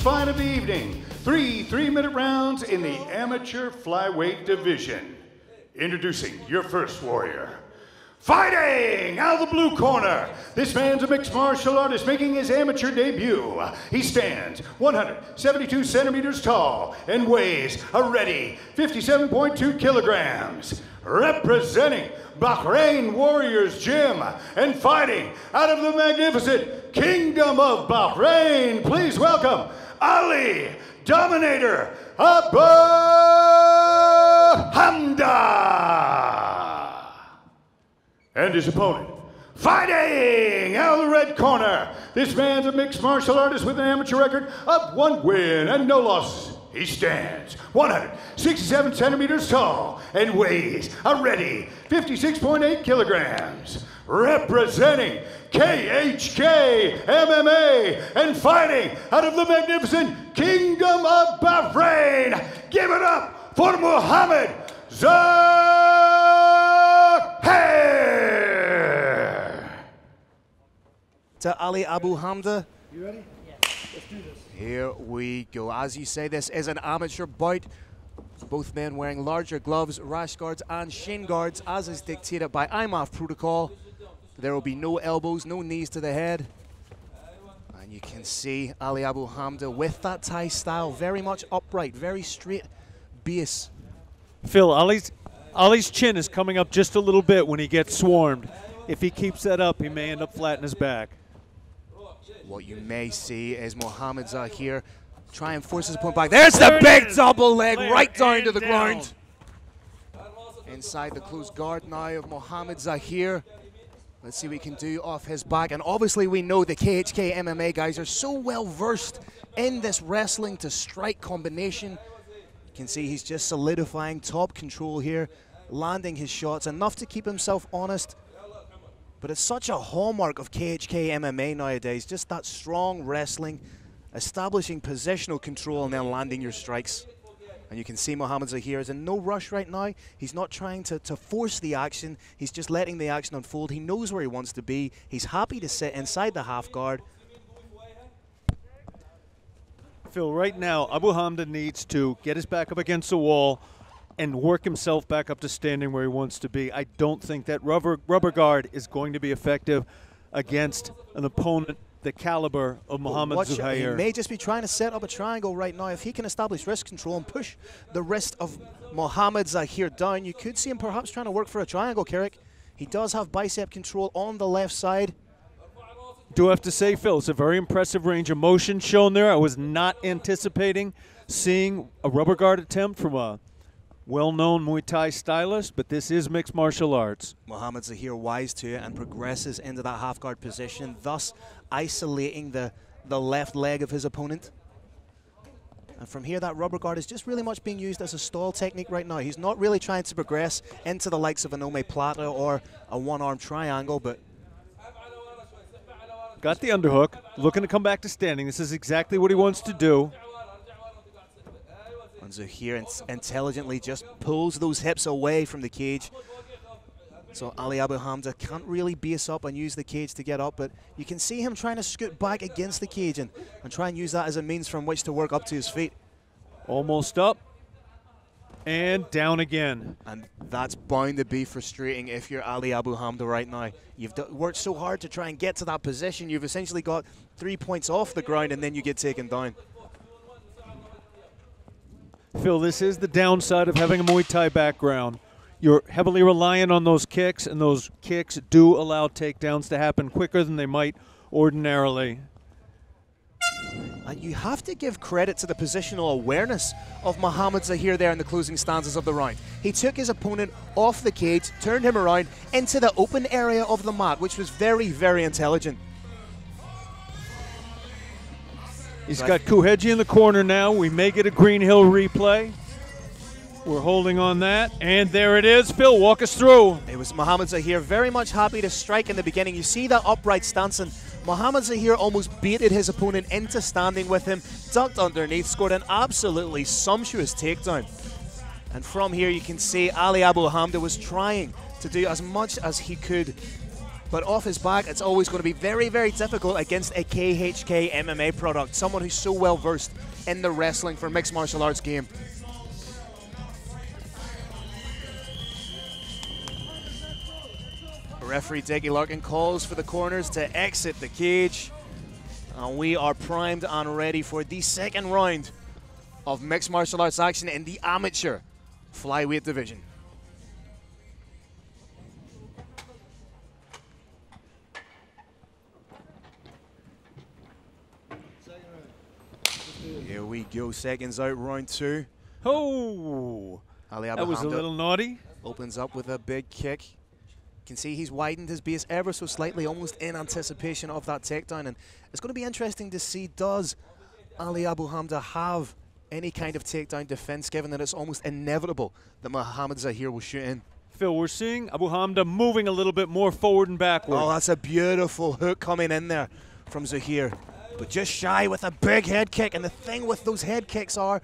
fight of the evening. Three 3-minute rounds in the amateur flyweight division. Introducing your first warrior. Fighting out of the blue corner, this man's a mixed martial artist making his amateur debut. He stands 172 centimeters tall and weighs a ready 57.2 kilograms. Representing Bahrain Warriors Gym and fighting out of the magnificent Kingdom of Bahrain, please welcome Ali Dominator Abuhamda. And his opponent, fighting out of the red corner. This man's a mixed martial artist with an amateur record of 1 win and no losses. He stands 167 centimeters tall and weighs a ready 56.8 kilograms. Representing KHK MMA and fighting out of the magnificent Kingdom of Bahrain. Give it up for Mohammed Zuhair. To Ali Abuhamda. You ready? Yes. Let's do this. Here we go. As you say, this is an amateur bout. Both men wearing larger gloves, rash guards and shin guards, as is dictated by IMAF protocol. There will be no elbows, no knees to the head. And you can see Ali Abuhamda with that Thai style, very much upright, very straight base. Phil, Ali's chin is coming up just a little bit when he gets swarmed. If he keeps that up, he may end up flat in his back. What you may see is Mohammed Zuhair try and force his opponent back. There's the big double leg right down to the ground. Inside the closed guard now of Mohammed Zuhair. Let's see what he can do off his back. And obviously we know the KHK MMA guys are so well versed in this wrestling to strike combination. You can see he's just solidifying top control here, landing his shots, enough to keep himself honest. But it's such a hallmark of KHK MMA nowadays, just that strong wrestling, establishing positional control and then landing your strikes. And you can see Mohammed Zuhair is in no rush right now. He's not trying to force the action. He's just letting the action unfold. He knows where he wants to be. He's happy to sit inside the half guard. Phil, right now, Abuhamda needs to get his back up against the wall and work himself back up to standing where he wants to be. I don't think that rubber guard is going to be effective against an opponent the caliber of Mohammed Zuhair. He may just be trying to set up a triangle right now. If he can establish wrist control and push the wrist of Mohammed Zuhair down, you could see him perhaps trying to work for a triangle, Carrick. He does have bicep control on the left side. Do have to say, Phil, it's a very impressive range of motion shown there. I was not anticipating seeing a rubber guard attempt from a well-known Muay Thai stylist, but this is mixed martial arts. Mohammed Zuhair wise to it and progresses into that half-guard position, thus isolating the left leg of his opponent. And from here, that rubber guard is just really much being used as a stall technique right now. He's not really trying to progress into the likes of an omoplata or a one-arm triangle, but got the underhook, looking to come back to standing. This is exactly what he wants to do. And Zuhair intelligently just pulls those hips away from the cage. So Ali Abuhamda can't really base up and use the cage to get up, but you can see him trying to scoot back against the cage and try and use that as a means from which to work up to his feet. Almost up and down again. And that's bound to be frustrating if you're Ali Abuhamda right now. You've worked so hard to try and get to that position. You've essentially got 3 points off the ground and then you get taken down. Phil, this is the downside of having a Muay Thai background. You're heavily reliant on those kicks, and those kicks do allow takedowns to happen quicker than they might ordinarily. And you have to give credit to the positional awareness of Mohammed Zuhair there in the closing stanzas of the round. He took his opponent off the cage, turned him around into the open area of the mat, which was very, very intelligent. He's got Kuheji in the corner now. We may get a Green Hill replay. We're holding on that, and there it is. Phil, walk us through. It was Mohammed Zuhair very much happy to strike in the beginning. You see that upright stance, and Mohammed Zuhair almost baited his opponent into standing with him, ducked underneath, scored an absolutely sumptuous takedown. And from here you can see Ali Abuhamda was trying to do as much as he could but off his back, it's always going to be very, very difficult against a KHK MMA product, someone who's so well versed in the wrestling for mixed martial arts game. Referee Dickie Larkin calls for the corners to exit the cage. And we are primed and ready for the second round of mixed martial arts action in the amateur flyweight division. Here we go, seconds out, round 2. Oh, Ali that was a Abuhamda little naughty. opens up with a big kick. You can see he's widened his base ever so slightly, almost in anticipation of that takedown. And it's going to be interesting to see, does Ali Abuhamda have any kind of takedown defense, given that it's almost inevitable that Mohammed Zuhair will shoot in. Phil, we're seeing Abuhamda moving a little bit more forward and backward. Oh, that's a beautiful hook coming in there from Zuhair. But just shy with a big head kick. And the thing with those head kicks are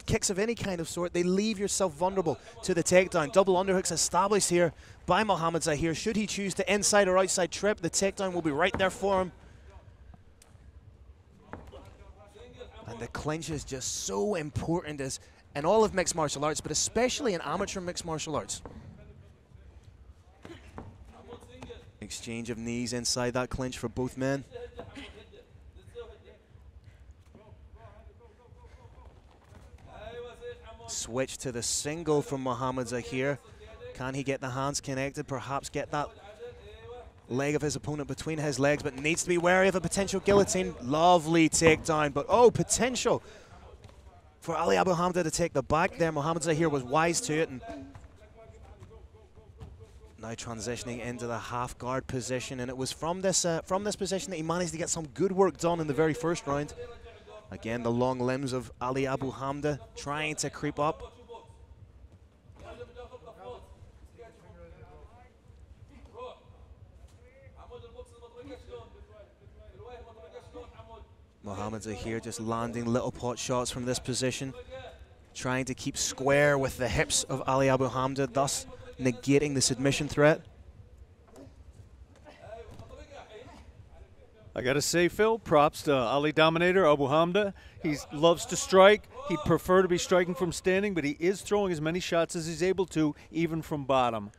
kicks of any kind of sort, they leave yourself vulnerable to the takedown. Double underhooks established here by Mohammed Zuhair. Should he choose to inside or outside trip, the takedown will be right there for him. And the clinch is just so important as in all of mixed martial arts, but especially in amateur mixed martial arts. Exchange of knees inside that clinch for both men. Switch to the single from Mohammed Zuhair. Can he get the hands connected, perhaps get that leg of his opponent between his legs, but needs to be wary of a potential guillotine. Lovely takedown, but oh, potential for Ali Abuhamda to take the back there. Mohammed Zuhair was wise to it, and now transitioning into the half guard position, and it was from this position that he managed to get some good work done in the very first round. Again, the long limbs of Ali Abuhamda trying to creep up. Mohammed Zuhair just landing little pot shots from this position, trying to keep square with the hips of Ali Abuhamda, thus negating the submission threat. I gotta say, Phil, props to Ali Dominator Abuhamda. He loves to strike. He'd prefer to be striking from standing, but he is throwing as many shots as he's able to, even from bottom.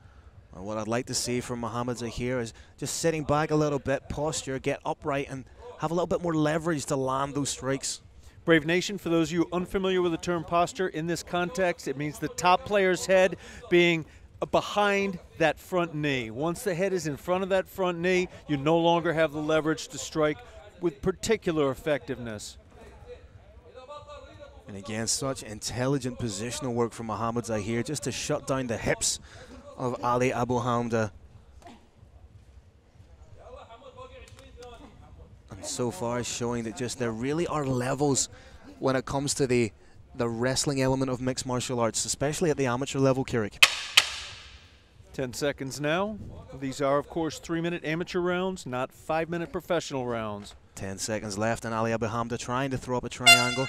Well, what I'd like to see from Mohammed Zuhair is just sitting back a little bit, posture, get upright, and have a little bit more leverage to land those strikes. Brave Nation, for those of you unfamiliar with the term posture, in this context, it means the top player's head being behind that front knee. Once the head is in front of that front knee, you no longer have the leverage to strike with particular effectiveness. And again, such intelligent positional work from Mohammed Zuhair just to shut down the hips of Ali Abuhamda. And so far showing that just there really are levels when it comes to the wrestling element of mixed martial arts, especially at the amateur level, Kirik. 10 seconds now. These are, of course, 3-minute amateur rounds, not 5-minute professional rounds. 10 seconds left, and Ali Abuhamda trying to throw up a triangle.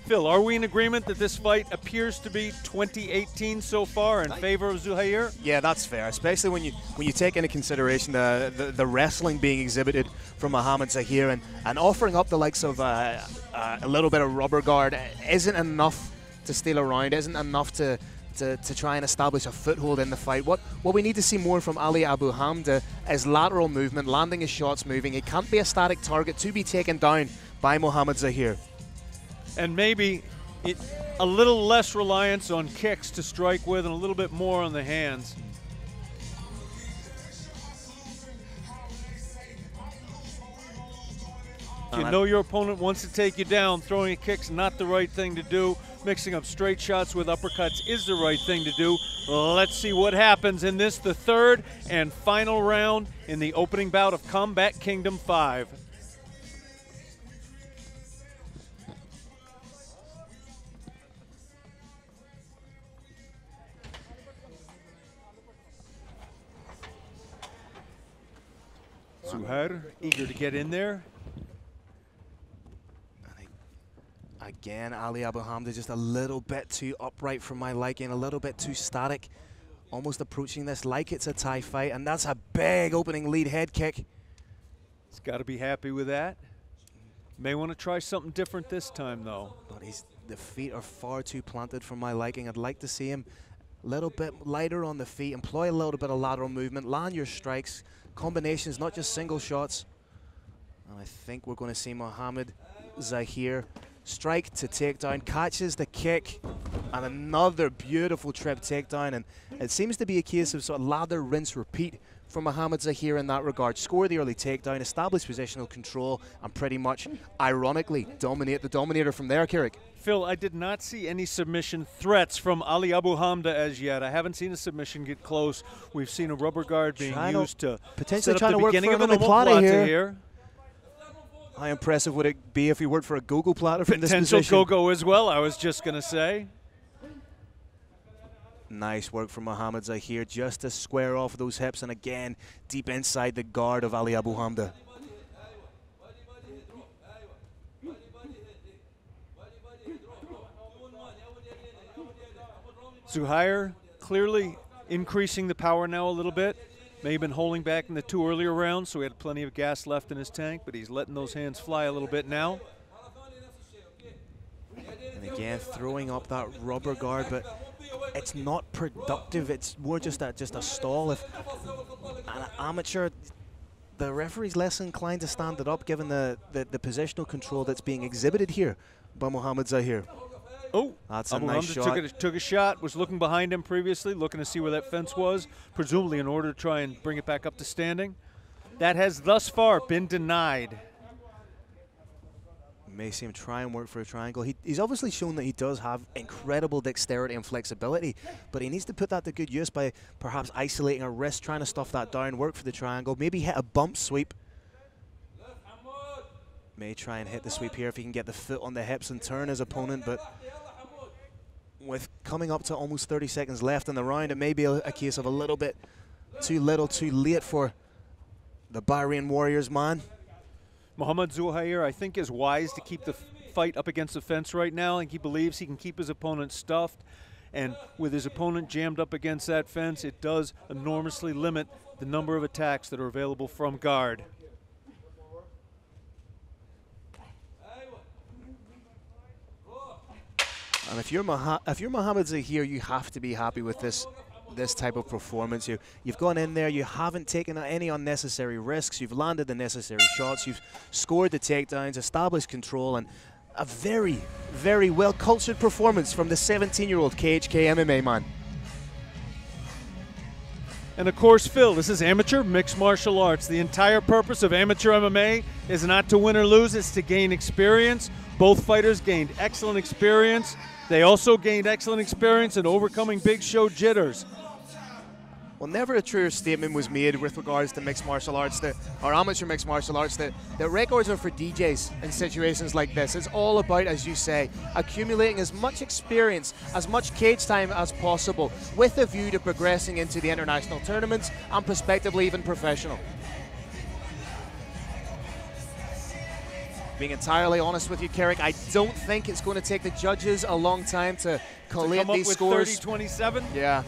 Phil, are we in agreement that this fight appears to be 2018 so far in favor of Zuhair? Yeah, that's fair, especially when you take into consideration the wrestling being exhibited from Mohammed Zuhair, and offering up the likes of a little bit of rubber guard isn't enough to steal a round, isn't enough to try and establish a foothold in the fight. What we need to see more from Ali Abuhamda is lateral movement, landing his shots moving. It can't be a static target to be taken down by Mohammed Zuhair. And maybe a little less reliance on kicks to strike with and a little bit more on the hands. If you know your opponent wants to take you down, throwing a kick's not the right thing to do. Mixing up straight shots with uppercuts is the right thing to do. Let's see what happens in this, the third and final round in the opening bout of Combat Kingdom 5. Zuhair, eager to get in there. Again, Ali Abuhamda just a little bit too upright for my liking, a little bit too static almost approaching this like it's a tie fight, and that's a big opening lead head kick. He's got to be happy with that. May want to try something different this time, though. But the feet are far too planted for my liking. I'd like to see him a little bit lighter on the feet, employ a little bit of lateral movement, land your strikes, combinations, not just single shots. And I think we're going to see Mohammed Zuhair strike to takedown, catches the kick, and another beautiful trip takedown. And it seems to be a case of sort of lather, rinse, repeat for Mohammed Zuhair in that regard. Score the early takedown, establish positional control, and pretty much, ironically, dominate the dominator from there, Kirik. Phil, I did not see any submission threats from Ali Abuhamda as yet. I haven't seen a submission get close. We've seen a rubber guard being used to potentially set up trying the to work beginning for of an another platter omoplata here. How impressive would it be if he worked for a go-go platter from this Potential position? go-go as well, I was just going to say. Nice work from Mohammed Zuhair just to square off those hips, and again, deep inside the guard of Ali Abuhamda. Zuhair clearly increasing the power now a little bit. May have been holding back in the 2 earlier rounds, so he had plenty of gas left in his tank, but he's letting those hands fly a little bit now. And again, throwing up that rubber guard, but it's not productive. It's more just a stall. If an amateur, the referee's less inclined to stand it up given the positional control that's being exhibited here by Mohammed Zuhair. Oh, that's a nice shot. Took a shot, was looking behind him previously, looking to see where that fence was, presumably in order to try and bring it back up to standing. That has thus far been denied. May see him try and work for a triangle. He's obviously shown that he does have incredible dexterity and flexibility, but he needs to put that to good use by perhaps isolating a wrist, trying to stuff that down, work for the triangle, maybe hit a bump sweep. May try and hit the sweep here if he can get the foot on the hips and turn his opponent, but with coming up to almost 30 seconds left in the round, it may be a case of a little bit too little, too late for the Bahrain Warriors man. Mohammed Zuhair, I think, is wise to keep the fight up against the fence right now. I think he believes he can keep his opponent stuffed, and with his opponent jammed up against that fence, it does enormously limit the number of attacks that are available from guard. And if you're Mohammed Zuhair, you have to be happy with this type of performance. You've gone in there, you haven't taken any unnecessary risks, you've landed the necessary shots, you've scored the takedowns, established control, and a very, very well-cultured performance from the 17-year-old KHK MMA man. And of course, Phil, this is amateur mixed martial arts. The entire purpose of amateur MMA is not to win or lose, it's to gain experience. Both fighters gained excellent experience. They also gained excellent experience in overcoming big show jitters. Well, never a truer statement was made with regards to mixed martial arts, or amateur mixed martial arts, that records are for DJs in situations like this. It's all about, as you say, accumulating as much experience, as much cage time as possible, with a view to progressing into the international tournaments and prospectively even professional. Being entirely honest with you, Kirik, I don't think it's going to take the judges a long time to collate these scores. 30-27? Yeah.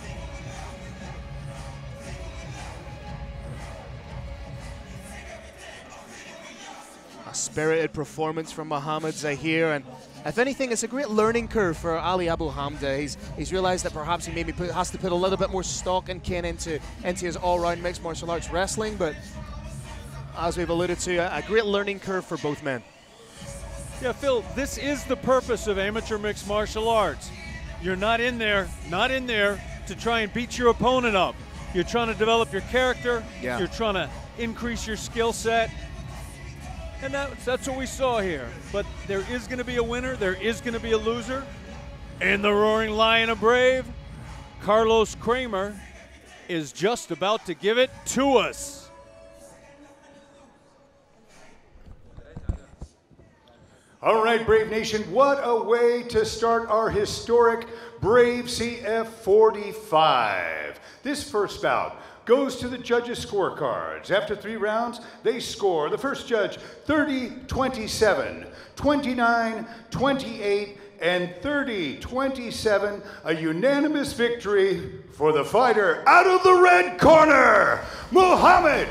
A spirited performance from Mohammed Zuhair, and if anything, it's a great learning curve for Ali Abuhamda. He's realized that perhaps he maybe has to put a little bit more stock and kin into his all-round mixed martial arts wrestling, but as we've alluded to, a great learning curve for both men. Yeah, Phil, this is the purpose of amateur mixed martial arts. You're not in there to try and beat your opponent up. You're trying to develop your character. Yeah. You're trying to increase your skill set. And that's what we saw here. But there is going to be a winner. There is going to be a loser. And the Roaring Lion of Brave, Carlos Kramer, is just about to give it to us. All right, Brave Nation, what a way to start our historic Brave CF 45. This first bout goes to the judges' scorecards. After 3 rounds, they score. The first judge, 30-27, 29-28, and 30-27, a unanimous victory for the fighter out of the red corner, Mohammed